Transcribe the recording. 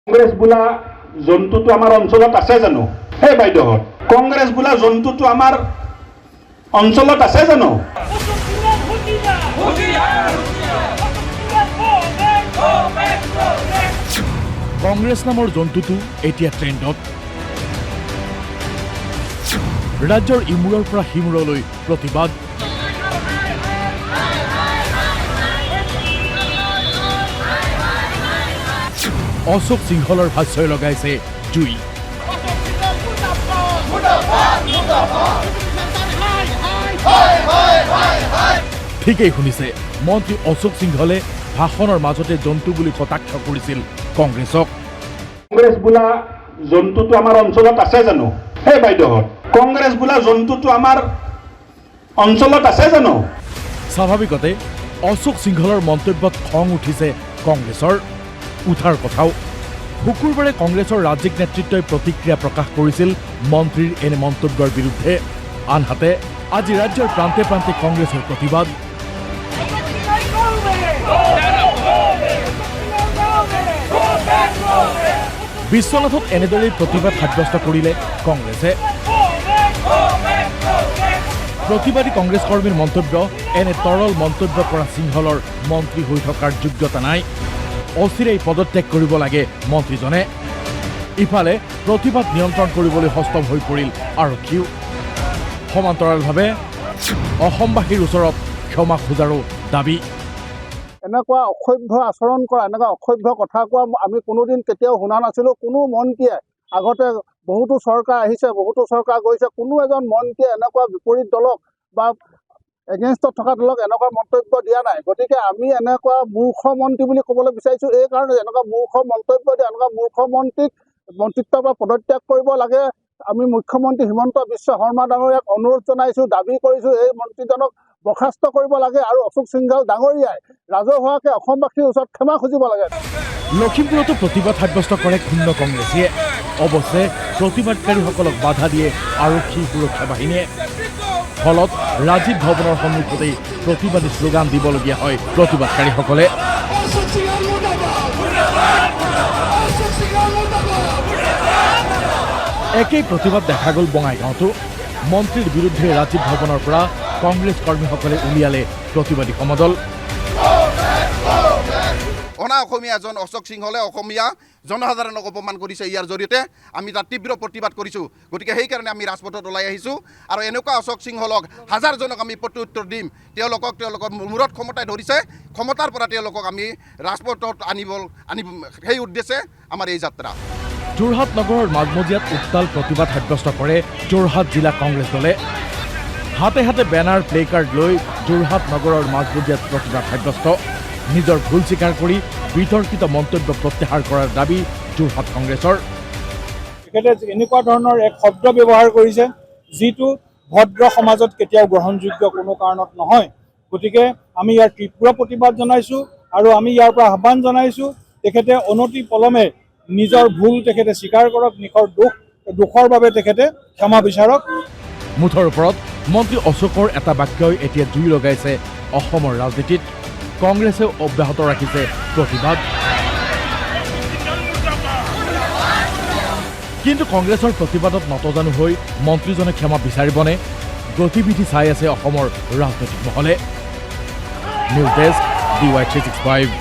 কংগ্ৰেছ বোলা জন্তুটো আমাৰ অঞ্চলত আছে জানো? হে বাইদেউহঁত, কংগ্ৰেছ বোলা জন্তুটো আমাৰ অঞ্চলত আছে জানো? কংগ্ৰেছ নামৰ জন্তুটো এতিয়া ট্ৰেণ্ডত। ৰাজ্যৰ ইমূৰৰ পৰা সিমূৰলৈ প্ৰতিবাদ। অশোক সিংহলৰ ভাষ্যই লগাইছে জুই। ঠিকেই শুনিছে, মন্ত্ৰী অশোক সিংহলে ভাষণৰ মাজতে জন্তু বুলি কটাক্ষ কৰিছিল কংগ্ৰেছক। কংগ্ৰেছ বোলা জন্তুটো আমাৰ অঞ্চলত আছে জানো? হে বাইদেউহঁত, কংগ্ৰেছ বোলা জন্তুটো আমাৰ অঞ্চলত আছে জানো? স্বাভাৱিকতে অশোক সিংহলৰ মন্তব্যত খং উঠিছে কংগ্ৰেছৰ। উঠাৰ কথাও। শুকুৰবাৰে কংগ্ৰেছৰ ৰাজ্যিক নেতৃত্বই প্ৰতিক্ৰিয়া প্ৰকাশ কৰিছিল মন্ত্ৰীৰ এনে মন্তব্যৰ বিৰুদ্ধে। আনহাতে আজি ৰাজ্যৰ প্ৰান্তে প্ৰান্তে কংগ্ৰেছৰ প্ৰতিবাদ। বিশ্বনাথত এনেদৰেই প্ৰতিবাদ সাব্যস্ত কৰিলে কংগ্ৰেছে। প্ৰতিবাদী কংগ্ৰেছ কৰ্মীৰ মন্তব্য, এনে তৰল মন্তব্য কৰা সিংহলৰ মন্ত্ৰী হৈ থকাৰ যোগ্যতা নাই, অচিৰেই পদত্যাগ কৰিব লাগে মন্ত্ৰীজনে। ইফালে প্ৰতিবাদ নিয়ন্ত্ৰণ কৰিবলৈ সষ্টম হৈ পৰিল আৰক্ষীও। সমান্তৰালভাৱে অসমবাসীৰ ওচৰত ক্ষমা খোজাৰো দাবী। এনেকুৱা অসভ্য আচৰণ কৰা, এনেকুৱা অসভ্য কথা কোৱা আমি কোনোদিন কেতিয়াও শুনা নাছিলোঁ। কোনো মন্ত্ৰীয়ে, আগতে বহুতো চৰকাৰ আহিছে, বহুতো চৰকাৰ গৈছে, কোনো এজন মন্ত্ৰীয়ে এনেকুৱা বিপৰীত দলক বা এগেইনষ্টত থকা দলক এনেকুৱা মন্তব্য দিয়া নাই। গতিকে আমি এনেকুৱা মূৰ্খ মন্ত্ৰী বুলি ক'বলৈ বিচাৰিছোঁ এই কাৰণে, এনেকুৱা মূৰ্খ মন্তব্য দিয়ে, এনেকুৱা মূৰ্খ মন্ত্ৰীক মন্ত্ৰিত্বৰ পৰা পদত্যাগ কৰিব লাগে। আমি মুখ্যমন্ত্ৰী হিমন্ত বিশ্ব শৰ্মা ডাঙৰীয়াক অনুৰোধ জনাইছোঁ, দাবী কৰিছোঁ এই মন্ত্ৰীজনক বৰ্খাস্ত কৰিব লাগে আৰু অশোক সিংহল ডাঙৰীয়াই ৰাজহুৱাকৈ অসমবাসীৰ ওচৰত ক্ষমা খুজিব লাগে। লখিমপুৰতো প্ৰতিবাদ সাব্যস্ত কৰে ক্ষুণ্ণ কংগ্ৰেছীয়ে। অৱশ্যে প্ৰতিবাদকাৰীসকলক বাধা দিয়ে আৰক্ষী সুৰক্ষা বাহিনীয়ে। ফলত ৰাজীৱ ভৱনৰ সন্মুখতেই প্ৰতিবাদী শ্লোগান দিবলগীয়া হয় প্ৰতিবাদকাৰীসকলে। একেই প্ৰতিবাদ দেখা গ'ল বঙাইগাঁৱতো। মন্ত্ৰীৰ বিৰুদ্ধে ৰাজীৱ ভৱনৰ পৰা কংগ্ৰেছ কৰ্মীসকলে উলিয়ালে প্ৰতিবাদী সমদল। অনা অসমীয়া এজন অশোক সিংহলে অসমীয়া জনসাধাৰণক অপমান কৰিছে। ইয়াৰ জৰিয়তে আমি তাত তীব্ৰ প্ৰতিবাদ কৰিছোঁ। গতিকে সেইকাৰণে আমি ৰাজপথত ওলাই আহিছোঁ আৰু এনেকুৱা অশোক সিংহলক হাজাৰজনক আমি প্ৰত্যুত্তৰ দিম। তেওঁলোকৰ মূৰত ক্ষমতাই ধৰিছে, ক্ষমতাৰ পৰা তেওঁলোকক আমি ৰাজপথত আনিব সেই উদ্দেশ্যে আমাৰ এই যাত্ৰা। যোৰহাট নগৰৰ মাজমজিয়াত উত্তাল প্ৰতিবাদ সাব্যস্ত কৰে যোৰহাট জিলা কংগ্ৰেছ দলে। হাতে হাতে বেনাৰ প্লে কাৰ্ড লৈ যোৰহাট নগৰৰ মাজমজিয়াত প্ৰতিবাদ সাব্যস্ত। নিজৰ ভুল স্বীকাৰ কৰি বিতৰ্কিত মন্তব্য প্ৰত্যাহাৰ কৰাৰ দাবী যোৰহাট কংগ্ৰেছৰ। তেখেতে এনেকুৱা ধৰণৰ এক শব্দ ব্যৱহাৰ কৰিছে যিটো ভদ্ৰ সমাজত কেতিয়াও গ্ৰহণযোগ্য কোনো কাৰণত নহয়। গতিকে আমি ইয়াৰ তীব্ৰ প্ৰতিবাদ জনাইছোঁ আৰু আমি ইয়াৰ পৰা আহ্বান জনাইছোঁ তেখেতে অনতি পলমে নিজৰ ভুল তেখেতে স্বীকাৰ কৰক, নিজৰ দোষৰ বাবে তেখেতে ক্ষমা বিচাৰক। মুঠৰ ওপৰত মন্ত্ৰী অশোকৰ এটা বাক্যই এতিয়া জুই লগাইছে অসমৰ ৰাজনীতিত। কংগ্ৰেছেও অব্যাহত ৰাখিছে প্ৰতিবাদ। কিন্তু কংগ্ৰেছৰ প্ৰতিবাদত নতজানু হৈ মন্ত্ৰীজনে ক্ষমা বিচাৰিবনে? গতিবিধি চাই আছে অসমৰ ৰাজনৈতিক মহলে। News desk, DY365।